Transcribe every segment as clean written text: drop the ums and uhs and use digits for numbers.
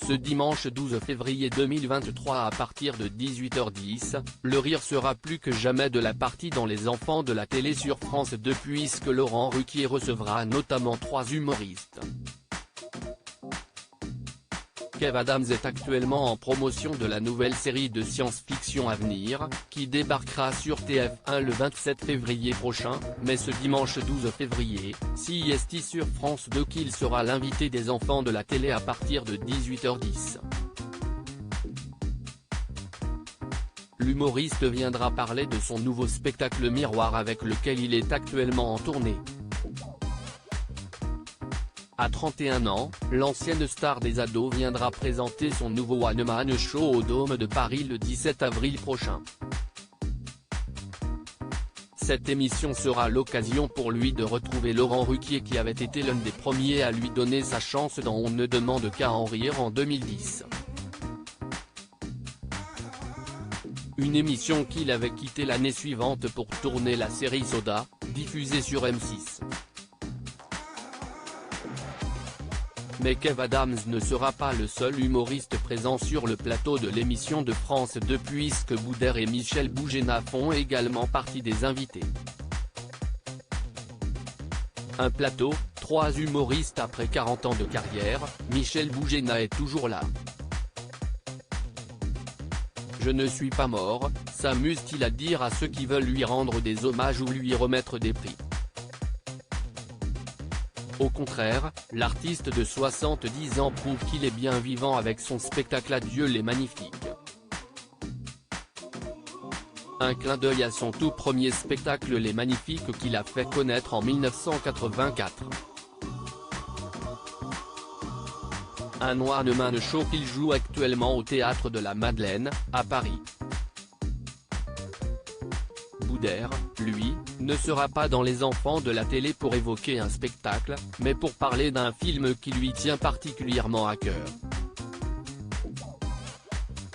Ce dimanche 12 février 2023 à partir de 18h10, le rire sera plus que jamais de la partie dans Les Enfants de la télé sur France 2 puisque Laurent Ruquier recevra notamment 3 humoristes. Kev Adams est actuellement en promotion de la nouvelle série de science-fiction à venir, qui débarquera sur TF1 le 27 février prochain, mais ce dimanche 12 février, c'est sur France 2 qu'il sera l'invité des Enfants de la télé à partir de 18h10. L'humoriste viendra parler de son nouveau spectacle Miroir avec lequel il est actuellement en tournée. À 31 ans, l'ancienne star des ados viendra présenter son nouveau One Man Show au Dôme de Paris le 17 avril prochain. Cette émission sera l'occasion pour lui de retrouver Laurent Ruquier qui avait été l'un des premiers à lui donner sa chance dans On ne demande qu'à en rire en 2010. Une émission qu'il avait quittée l'année suivante pour tourner la série Soda, diffusée sur M6. Mais Kev Adams ne sera pas le seul humoriste présent sur le plateau de l'émission de France 2 puisque Boudère et Michel Boujena font également partie des invités. Un plateau, 3 humoristes après 40 ans de carrière, Michel Boujena est toujours là. Je ne suis pas mort, s'amuse-t-il à dire à ceux qui veulent lui rendre des hommages ou lui remettre des prix. Au contraire, l'artiste de 70 ans prouve qu'il est bien vivant avec son spectacle Adieu les magnifiques. Un clin d'œil à son tout premier spectacle Les Magnifiques qu'il a fait connaître en 1984. Un One Man Show qu'il joue actuellement au Théâtre de la Madeleine, à Paris. Boudère, lui, ne sera pas dans Les Enfants de la télé pour évoquer un spectacle, mais pour parler d'un film qui lui tient particulièrement à cœur.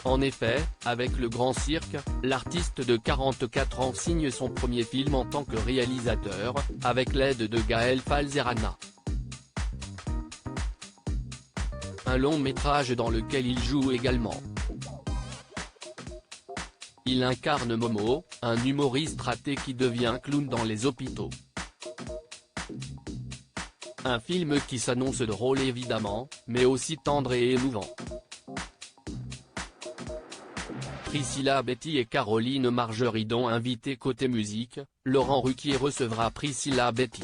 En effet, avec Le Grand Cirque, l'artiste de 44 ans signe son premier film en tant que réalisateur, avec l'aide de Gaël Falzerana. Un long métrage dans lequel il joue également. Il incarne Momo, un humoriste raté qui devient clown dans les hôpitaux. Un film qui s'annonce drôle évidemment, mais aussi tendre et émouvant. Priscilla Betty et Caroline Margeridon invitées côté musique, Laurent Ruquier recevra Priscilla Betty.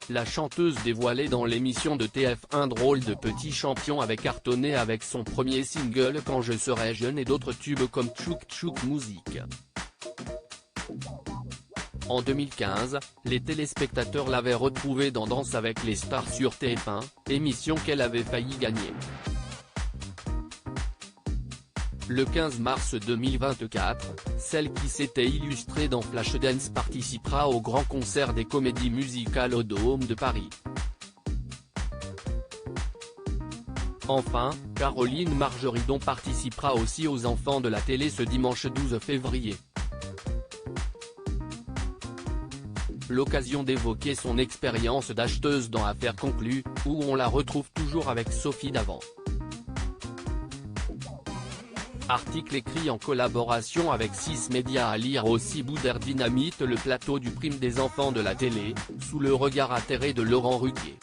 La chanteuse dévoilée dans l'émission de TF1 Drôle de petit champion avait cartonné avec son premier single Quand je serai jeune et d'autres tubes comme Tchouk Tchouk Musique. En 2015, les téléspectateurs l'avaient retrouvée dans Danse avec les stars sur TF1, émission qu'elle avait failli gagner. Le 15 mars 2024, celle qui s'était illustrée dans Flashdance participera au grand concert des comédies musicales au Dôme de Paris. Enfin, Caroline Margeridon participera aussi aux Enfants de la télé ce dimanche 12 février. L'occasion d'évoquer son expérience d'acheteuse dans Affaires conclues, où on la retrouve toujours avec Sophie Davant. Article écrit en collaboration avec 6 médias à lire aussi. Boudère dynamite le plateau du Prime des Enfants de la télé, sous le regard atterré de Laurent Ruquier.